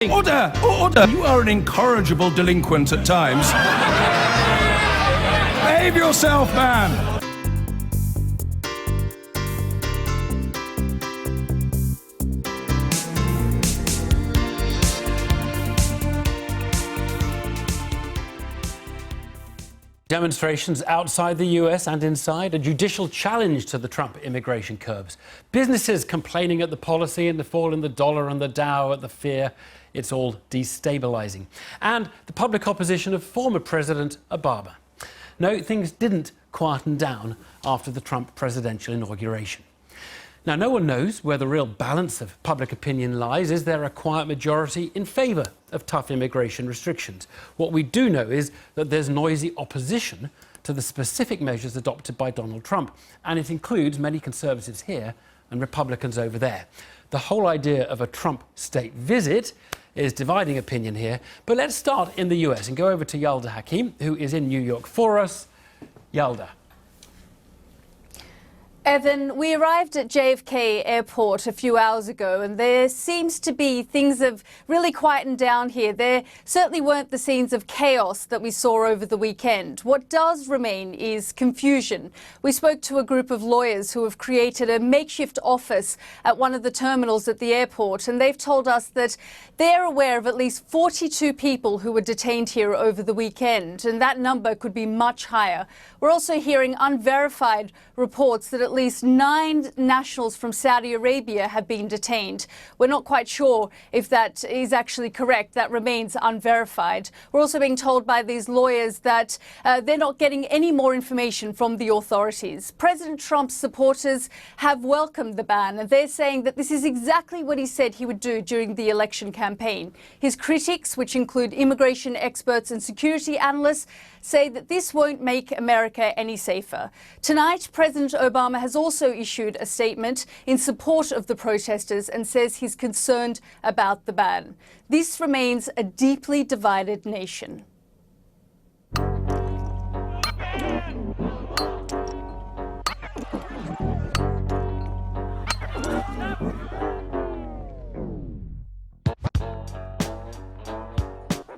Order! Order! You are an incorrigible delinquent at times. Behave yourself, man! Demonstrations outside the US and inside, a judicial challenge to the Trump immigration curbs. Businesses complaining at the policy and the fall in the dollar and the Dow at the fear. It's all destabilising. And the public opposition of former President Obama. No, things didn't quieten down after the Trump presidential inauguration. Now, no one knows where the real balance of public opinion lies. Is there a quiet majority in favour of tough immigration restrictions? What we do know is that there's noisy opposition to the specific measures adopted by Donald Trump, and it includes many Conservatives here and Republicans over there. The whole idea of a Trump state visit is dividing opinion here, but let's start in the US and go over to Yalda Hakim, who is in New York for us. Yalda. Evan, we arrived at JFK Airport a few hours ago, and there seems to be things have really quietened down here. There certainly weren't the scenes of chaos that we saw over the weekend. What does remain is confusion. We spoke to a group of lawyers who have created a makeshift office at one of the terminals at the airport, and they've told us that they're aware of at least 42 people who were detained here over the weekend, and that number could be much higher. We're also hearing unverified reports that at least 9 nationals from Saudi Arabia have been detained. We're not quite sure if that is actually correct. That remains unverified. We're also being told by these lawyers that they're not getting any more information from the authorities. President Trump's supporters have welcomed the ban, and they're saying that this is exactly what he said he would do during the election campaign. His critics, which include immigration experts and security analysts, say that this won't make America any safer. Tonight, President Obama has also issued a statement in support of the protesters and says he's concerned about the ban. This remains a deeply divided nation.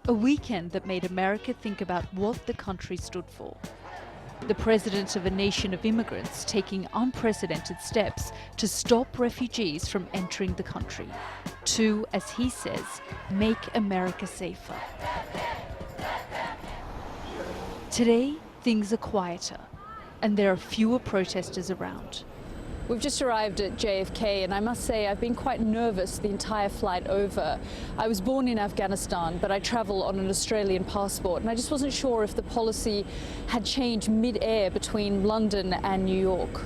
A weekend that made America think about what the country stood for. The president of a nation of immigrants taking unprecedented steps to stop refugees from entering the country. To, as he says, make America safer. Today, things are quieter, and there are fewer protesters around. We've just arrived at JFK, and I must say I've been quite nervous the entire flight over. I was born in Afghanistan, but I travel on an Australian passport, and I just wasn't sure if the policy had changed mid-air between London and New York.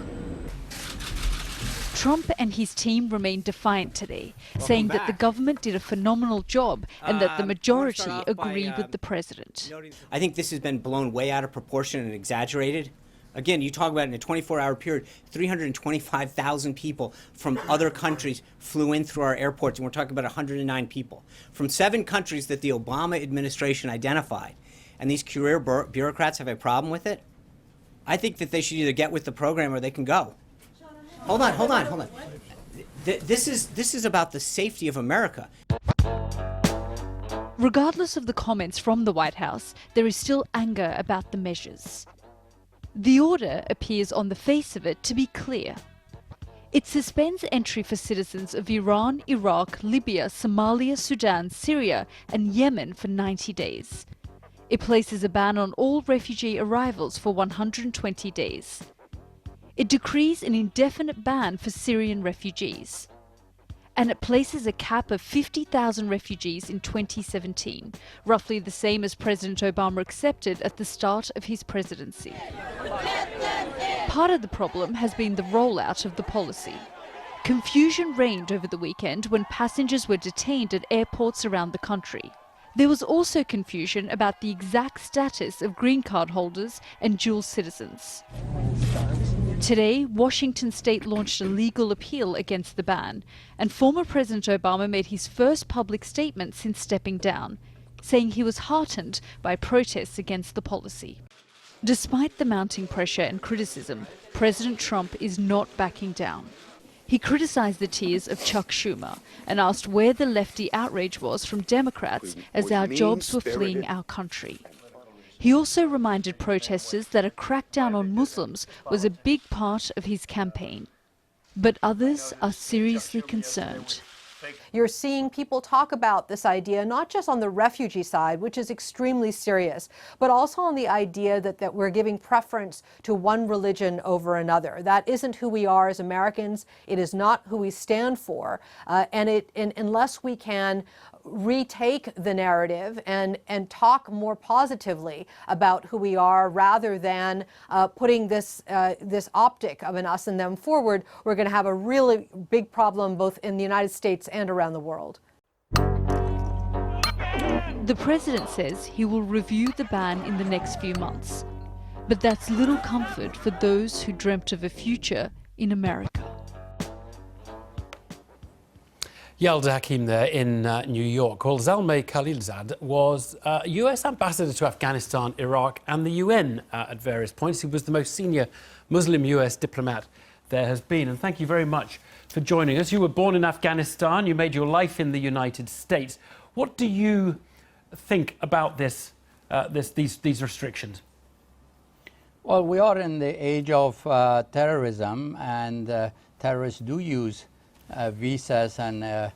Trump and his team remained defiant today, saying that the government did a phenomenal job and that the majority agree with the president. I think this has been blown way out of proportion and exaggerated. Again, you talk about in a 24-hour period, 325,000 people from other countries flew in through our airports, and we're talking about 109 people from 7 countries that the Obama administration identified. And these career bureaucrats have a problem with it. I think that they should either get with the program or they can go. Hold on. This is about the safety of America. Regardless of the comments from the White House, there is still anger about the measures. The order appears on the face of it to be clear. It suspends entry for citizens of Iran, Iraq, Libya, Somalia, Sudan, Syria and Yemen for 90 days. It places a ban on all refugee arrivals for 120 days. It decrees an indefinite ban for Syrian refugees. And it places a cap of 50,000 refugees in 2017, roughly the same as President Obama accepted at the start of his presidency. Part of the problem has been the rollout of the policy. Confusion reigned over the weekend when passengers were detained at airports around the country. There was also confusion about the exact status of green card holders and dual citizens. Today, Washington state launched a legal appeal against the ban, and former President Obama made his first public statement since stepping down, saying he was heartened by protests against the policy. Despite the mounting pressure and criticism, President Trump is not backing down. He criticised the tears of Chuck Schumer and asked where the lefty outrage was from Democrats as our jobs were fleeing our country. He also reminded protesters that a crackdown on Muslims was a big part of his campaign. But others are seriously concerned. You're seeing people talk about this idea, not just on the refugee side, which is extremely serious, but also on the idea that we're giving preference to one religion over another. That isn't who we are as Americans. It is not who we stand for. And unless we can retake the narrative and talk more positively about who we are rather than putting this optic of an us and them forward, we're going to have a really big problem both in the United States and around the world. The president says he will review the ban in the next few months. But that's little comfort for those who dreamt of a future in America. Yelda Hakim there in New York. Well, Zalmay Khalilzad was US ambassador to Afghanistan, Iraq and the UN at various points. He was the most senior Muslim US diplomat there has been. And thank you very much for joining us. You were born in Afghanistan. You made your life in the United States. What do you think about these restrictions? Well, we are in the age of terrorism, and terrorists do use visas and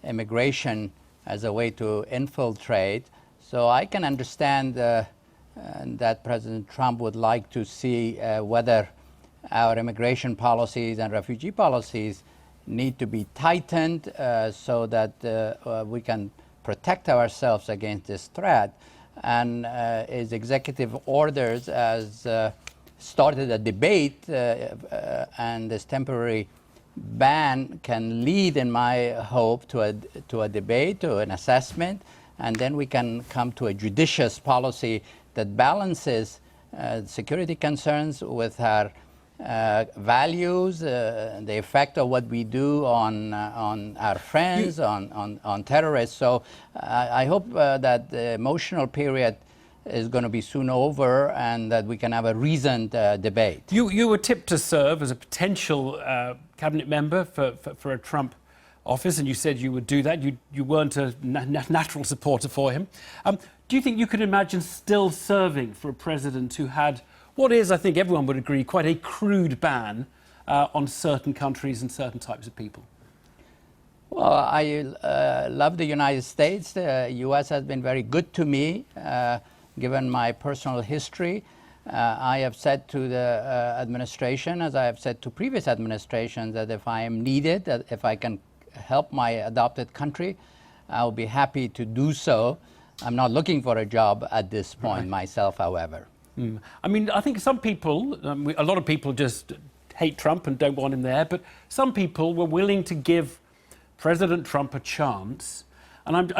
immigration as a way to infiltrate. So I can understand that President Trump would like to see whether our immigration policies and refugee policies need to be tightened so that we can protect ourselves against this threat. And his executive orders has started a debate, and this temporary ban can lead, in my hope, to a debate, to an assessment, and then we can come to a judicious policy that balances security concerns with our values, the effect of what we do on our friends, on terrorists. So I hope that the emotional period is going to be soon over and that we can have a reasoned debate. You were tipped to serve as a potential cabinet member for a Trump office, and you said you would do that. You weren't a natural supporter for him. Do you think you could imagine still serving for a president who had what is, I think everyone would agree, quite a crude ban on certain countries and certain types of people? Well, I love the United States. The U.S. has been very good to me, given my personal history. I have said to the administration, as I have said to previous administrations, that if I am needed, that if I can help my adopted country, I'll be happy to do so. I'm not looking for a job at this point myself, however. I mean, I think some people, a lot of people just hate Trump and don't want him there, but some people were willing to give President Trump a chance. And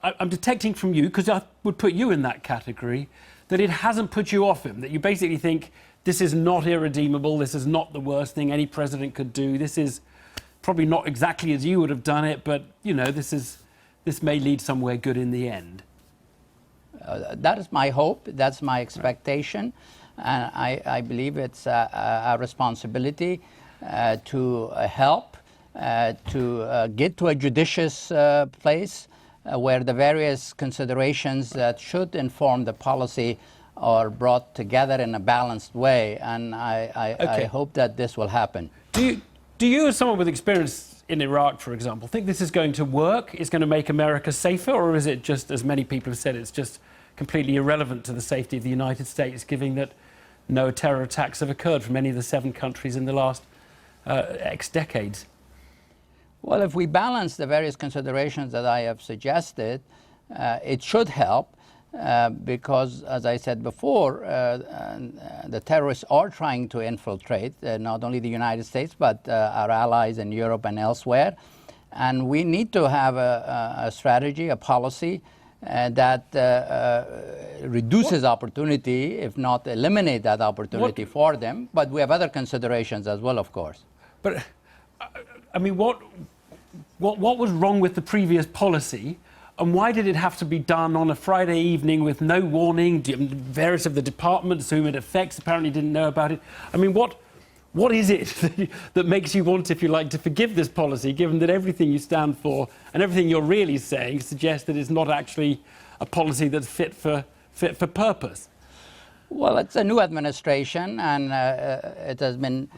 I'm detecting from you, because I would put you in that category, that it hasn't put you off him, that you basically think this is not irredeemable, this is not the worst thing any president could do, this is probably not exactly as you would have done it, but, you know, this may lead somewhere good in the end. That is my hope, that's my expectation, and I believe it's our responsibility to help, to get to a judicious place where the various considerations that should inform the policy are brought together in a balanced way, and I hope that this will happen. Do you, as someone with experience in Iraq, for example, think this is going to work, is going to make America safer, or is it just, as many people have said, it's just completely irrelevant to the safety of the United States, given that no terror attacks have occurred from any of the 7 countries in the last X decades? Well, if we balance the various considerations that I have suggested, it should help because, as I said before, the terrorists are trying to infiltrate not only the United States, but our allies in Europe and elsewhere. And we need to have a strategy, a policy that reduces opportunity, if not eliminate that opportunity for them. But we have other considerations as well, of course. But, I mean, what was wrong with the previous policy, and why did it have to be done on a Friday evening with no warning? Various of the departments whom it affects apparently didn't know about it. I mean, What is it that makes you want, if you like, to forgive this policy, given that everything you stand for and everything you're really saying suggests that it's not actually a policy that's fit for purpose? Well, it's a new administration, and it has been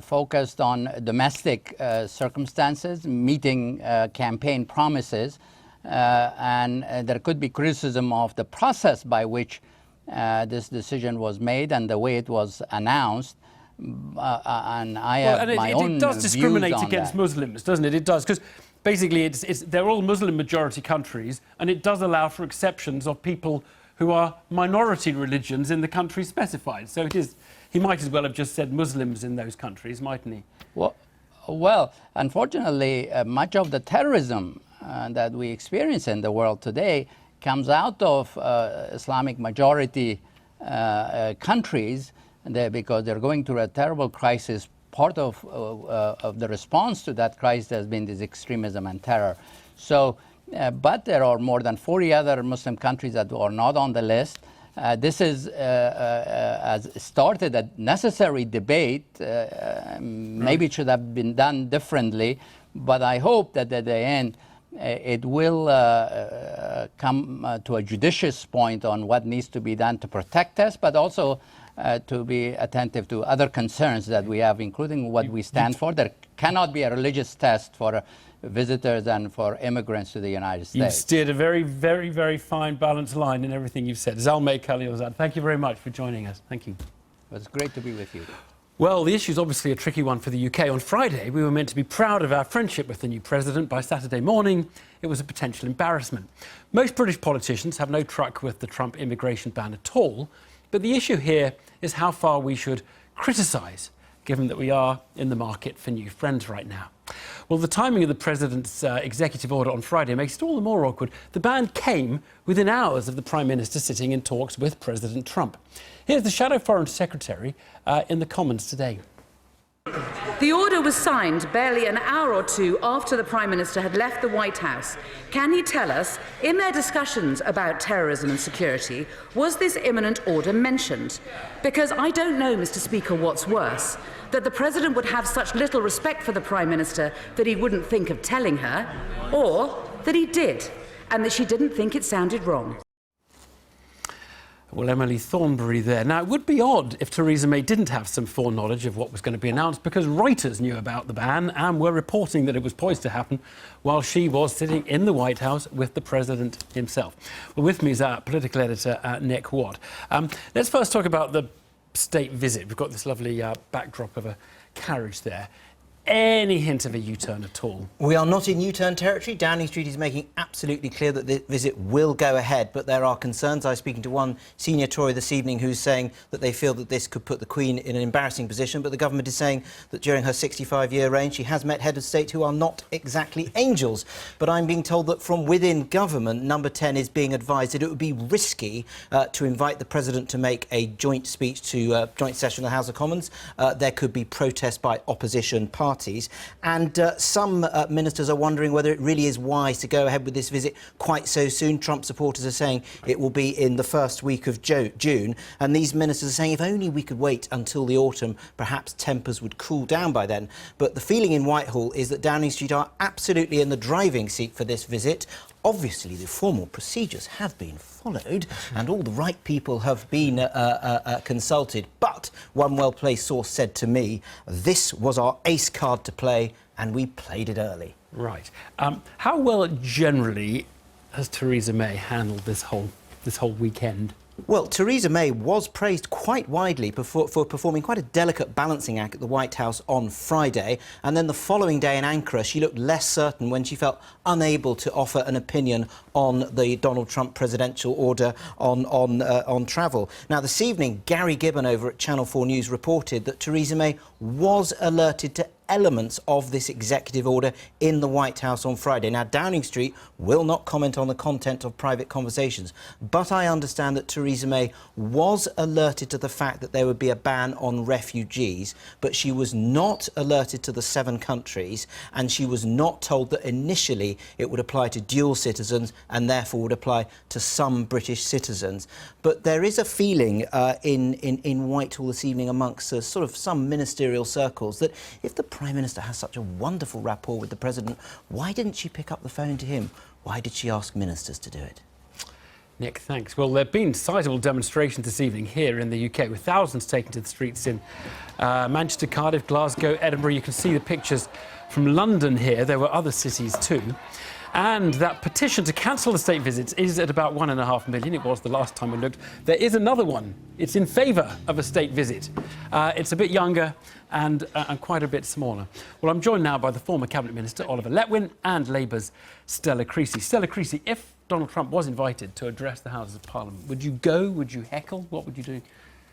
focused on domestic circumstances, meeting campaign promises, and there could be criticism of the process by which this decision was made and the way it was announced. And I have my own it does discriminate views on against that. Muslims, doesn't it? It does, because basically they're all Muslim majority countries, and it does allow for exceptions of people who are minority religions in the country specified. So he might as well have just said Muslims in those countries, mightn't he? Well, unfortunately, much of the terrorism that we experience in the world today comes out of Islamic majority countries, because they're going through a terrible crisis. Part of the response to that crisis has been this extremism and terror. So, but there are more than 40 other Muslim countries that are not on the list. This has started a necessary debate. Maybe it should have been done differently, but I hope that at the end it will come to a judicious point on what needs to be done to protect us, but also to be attentive to other concerns that we have, including what we stand for. There cannot be a religious test for visitors and for immigrants to the United States. You've steered a very, very, very fine, balanced line in everything you've said. Zalmay Khalilzad, thank you very much for joining us. Thank you. It was great to be with you. Well, the issue is obviously a tricky one for the UK. On Friday, we were meant to be proud of our friendship with the new president. By Saturday morning, it was a potential embarrassment. Most British politicians have no truck with the Trump immigration ban at all, but the issue here is how far we should criticise, given that we are in the market for new friends right now. Well, the timing of the president's executive order on Friday makes it all the more awkward. The ban came within hours of the Prime Minister sitting in talks with President Trump. Here's the Shadow Foreign Secretary in the Commons today. The order was signed barely an hour or two after the Prime Minister had left the White House. Can he tell us, in their discussions about terrorism and security, was this imminent order mentioned? Because I don't know, Mr. Speaker, what's worse, that the President would have such little respect for the Prime Minister that he wouldn't think of telling her, or that he did, and that she didn't think it sounded wrong. Well, Emily Thornberry there. Now, it would be odd if Theresa May didn't have some foreknowledge of what was going to be announced, because Reuters knew about the ban and were reporting that it was poised to happen while she was sitting in the White House with the President himself. Well, with me is our political editor, Nick Watt. Let's first talk about the state visit. We've got this lovely backdrop of a carriage there. Any hint of a U-turn at all? We are not in U-turn territory. Downing Street is making absolutely clear that the visit will go ahead, but there are concerns. I was speaking to one senior Tory this evening who's saying that they feel that this could put the Queen in an embarrassing position, but the government is saying that during her 65-year reign she has met heads of state who are not exactly angels. But I'm being told that from within government, Number 10 is being advised that it would be risky to invite the President to make a joint speech to joint session of the House of Commons. There could be protests by opposition parties. And some ministers are wondering whether it really is wise to go ahead with this visit quite so soon. Trump supporters are saying it will be in the first week of June. And these ministers are saying if only we could wait until the autumn, perhaps tempers would cool down by then. But the feeling in Whitehall is that Downing Street are absolutely in the driving seat for this visit. Obviously, the formal procedures have been followed and all the right people have been consulted. But one well-placed source said to me, this was our ace card to play and we played it early. Right. How well generally has Theresa May handled this whole weekend? Well, Theresa May was praised quite widely for performing quite a delicate balancing act at the White House on Friday. And then the following day in Ankara, she looked less certain when she felt unable to offer an opinion on the Donald Trump presidential order on travel. Now, this evening, Gary Gibbon over at Channel 4 News reported that Theresa May was alerted to elements of this executive order in the White House on Friday. Now, Downing Street will not comment on the content of private conversations, but I understand that Theresa May was alerted to the fact that there would be a ban on refugees, but she was not alerted to the 7 countries, and she was not told that initially it would apply to dual citizens and therefore would apply to some British citizens. But there is a feeling in Whitehall this evening amongst sort of some ministerial circles that if the Prime Minister has such a wonderful rapport with the President, why didn't she pick up the phone to him? Why did she ask ministers to do it? Nick, thanks. Well, there have been sizable demonstrations this evening here in the UK, with thousands taken to the streets in Manchester, Cardiff, Glasgow, Edinburgh. You can see the pictures from London here. There were other cities too. And that petition to cancel the state visits is at about 1.5 million. It was the last time we looked. There is another one. It's in favour of a state visit. It's a bit younger and quite a bit smaller. Well, I'm joined now by the former Cabinet Minister, Oliver Letwin, and Labour's Stella Creasy. Stella Creasy, if Donald Trump was invited to address the Houses of Parliament, would you go? Would you heckle? What would you do?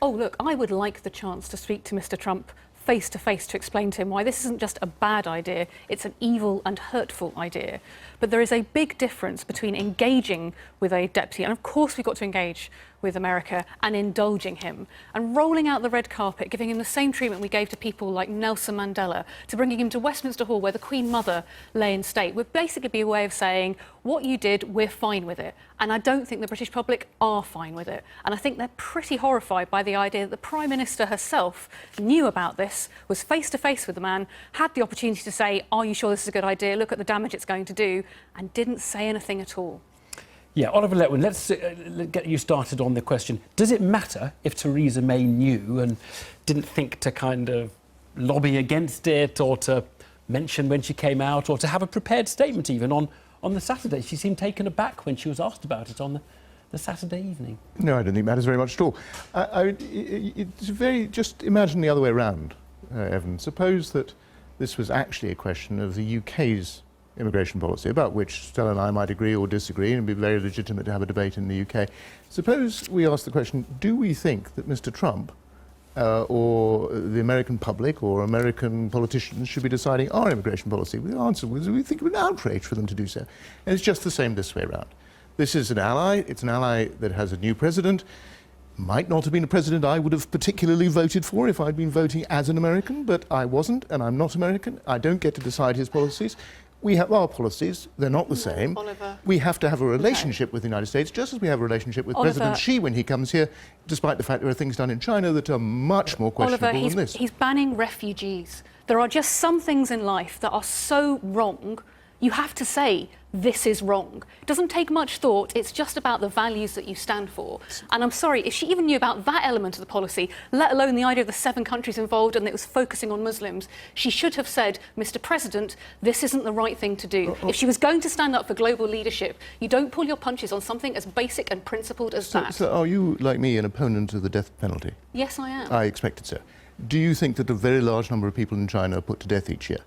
Oh, look, I would like the chance to speak to Mr. Trump face to face to explain to him why this isn't just a bad idea, it's an evil and hurtful idea. But there is a big difference between engaging with a deputy, and of course we've got to engage with America, and indulging him, and rolling out the red carpet, giving him the same treatment we gave to people like Nelson Mandela, to bringing him to Westminster Hall where the Queen Mother lay in state, would basically be a way of saying, what you did, we're fine with it. And I don't think the British public are fine with it. And I think they're pretty horrified by the idea that the Prime Minister herself knew about this, was face to face with the man, had the opportunity to say, are you sure this is a good idea? Look at the damage it's going to do, and didn't say anything at all. Yeah, Oliver Letwin, let's get you started on the question. Does it matter if Theresa May knew and didn't think to kind of lobby against it, or to mention when she came out, or to have a prepared statement even on the Saturday? She seemed taken aback when she was asked about it on the Saturday evening. No, I don't think it matters very much at all. It's very... Just imagine the other way around, Evan. Suppose that this was actually a question of the UK's immigration policy, about which Stella and I might agree or disagree, and it'd be very legitimate to have a debate in the UK. Suppose we ask the question, do we think that Mr. Trump or the American public or American politicians should be deciding our immigration policy? The answer was, we think it would be an outrage for them to do so. And it's just the same this way around. This is an ally. It's an ally that has a new president. Might not have been a president I would have particularly voted for if I'd been voting as an American, but I wasn't, and I'm not American. I don't get to decide his policies. We have our policies, they're not the same. Oliver. We have to have a relationship with the United States, just as we have a relationship with President Xi when he comes here, despite the fact there are things done in China that are much more questionable than this. He's banning refugees. There are just some things in life that are so wrong, you have to say, this is wrong. It doesn't take much thought, it's just about the values that you stand for. And I'm sorry, if she even knew about that element of the policy, let alone the idea of the 7 countries involved and it was focusing on Muslims, she should have said, Mr. President, this isn't the right thing to do. If she was going to stand up for global leadership, you don't pull your punches on something as basic and principled as that. So are you, like me, an opponent of the death penalty? Yes, I am. I expected so. Do you think that a very large number of people in China are put to death each year?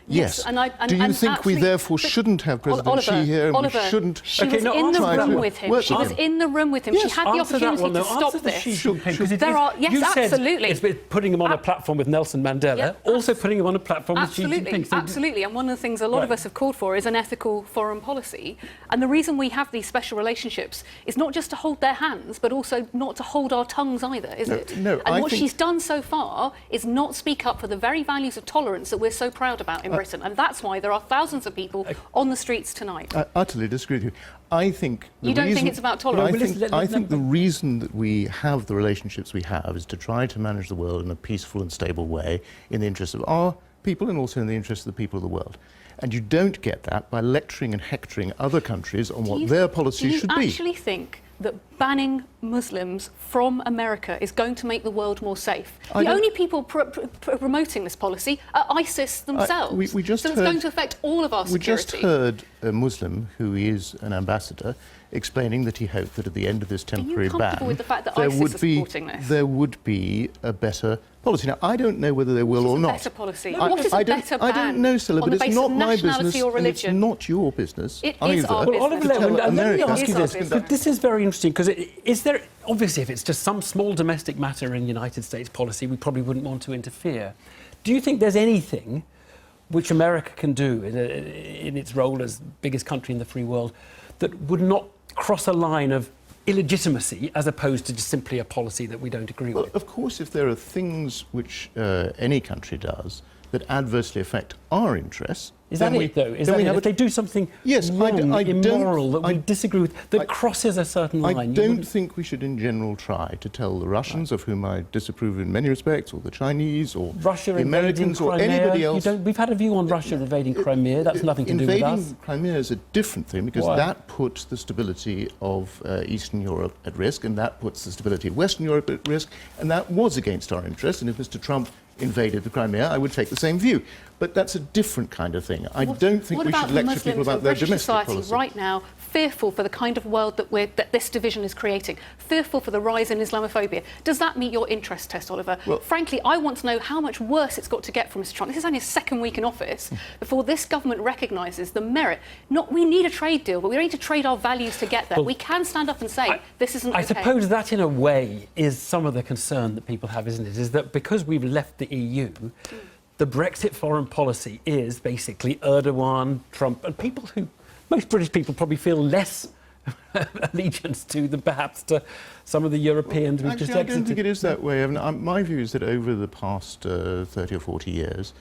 Yes. Do you think we therefore shouldn't have President Xi here, and Oliver, we shouldn't... She was in the room with him. She was in the room with him. Yes. She had the opportunity to stop this. Yes, absolutely. It's putting him on a platform with Nelson Mandela, also putting him on a platform with Xi Jinping. Absolutely. And one of the things a lot of us have called for is an ethical foreign policy. And the reason we have these special relationships is not just to hold their hands, but also not to hold our tongues either, is it? No, and what she's done so far is not speak up for the very values of tolerance that we're so proud about in Britain. And that's why there are thousands of people on the streets tonight. I utterly disagree with you. I think you don't think it's about tolerance? I think the reason that we have the relationships we have is to try to manage the world in a peaceful and stable way in the interest of our people and also in the interest of the people of the world. And you don't get that by lecturing and hectoring other countries on what their policies should be. Do you actually think that banning Muslims from America is going to make the world more safe? The only people promoting this policy are ISIS themselves. So it's going to affect all of our security. We just heard a Muslim, who is an ambassador, explaining that he hoped that at the end of this temporary ban, Are you comfortable with the fact that ISIS is supporting this? There would be a better policy. Now, I don't know whether there will or not. Better policy? What is a better ban? I don't know, Stella, but it's not my business, and it's not your business either. It is our business. Oliver Letwin, let me ask you this, because this is very interesting, because is there, obviously, if it's just some small domestic matter in United States policy, we probably wouldn't want to interfere. Do you think there's anything which America can do in its role as biggest country in the free world that would not cross a line of illegitimacy as opposed to just simply a policy that we don't agree with? Of course, if there are things which any country does that adversely affect our interests, is that it, though? Is that it? If they do something wrong, immoral, that we disagree with, that crosses a certain line? I don't think we should in general try to tell the Russians, of whom I disapprove in many respects, or the Chinese, or Russia the Americans, or anybody else. We've had a view on Russia invading Crimea. That's nothing to do with us. Invading Crimea is a different thing, because that puts the stability of Eastern Europe at risk, and that puts the stability of Western Europe at risk, and that was against our interests. And if Mr. Trump invaded the Crimea, I would take the same view. But that's a different kind of thing. I don't think we should lecture people about their domestic society policy. Right now, fearful for the kind of world that this division is creating, fearful for the rise in Islamophobia. Does that meet your interest test, Oliver? Well, frankly, I want to know how much worse it's got to get for Mr. Trump. This is only his second week in office before this government recognises the merit. We need a trade deal, but we don't need to trade our values to get there. Well, we can stand up and say this isn't okay. I suppose that, in a way, is some of the concern that people have, isn't it? Is that because we've left the EU, the Brexit foreign policy is basically Erdogan, Trump, and people who, most British people probably feel less allegiance to than perhaps to some of the Europeans we've just exited. I don't think it is that way. My view is that over the past 30 or 40 years,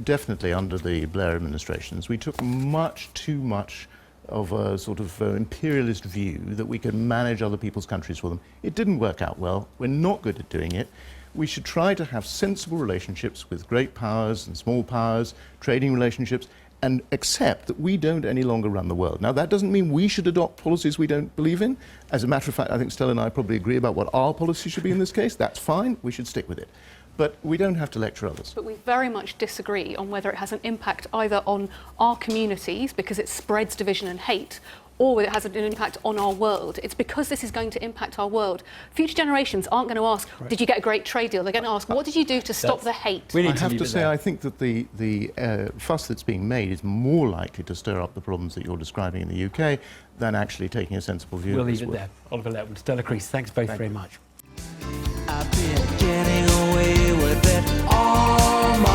definitely under the Blair administrations, we took much too much of a sort of imperialist view that we could manage other people's countries for them. It didn't work out well. We're not good at doing it. We should try to have sensible relationships with great powers and small powers, trading relationships, and accept that we don't any longer run the world. Now, that doesn't mean we should adopt policies we don't believe in. As a matter of fact, I think Stella and I probably agree about what our policy should be in this case. That's fine. We should stick with it. But we don't have to lecture others. But we very much disagree on whether it has an impact either on our communities, because it spreads division and hate, or whether it has an impact on our world. It's because this is going to impact our world. Future generations aren't going to ask, did you get a great trade deal? They're going to ask, what did you do to stop the hate? I have to say, I think that the fuss that's being made is more likely to stir up the problems that you're describing in the UK than actually taking a sensible view. We'll leave it there. Oliver Letwin, Stella Creasy, thanks both very much. I've been getting away with it all my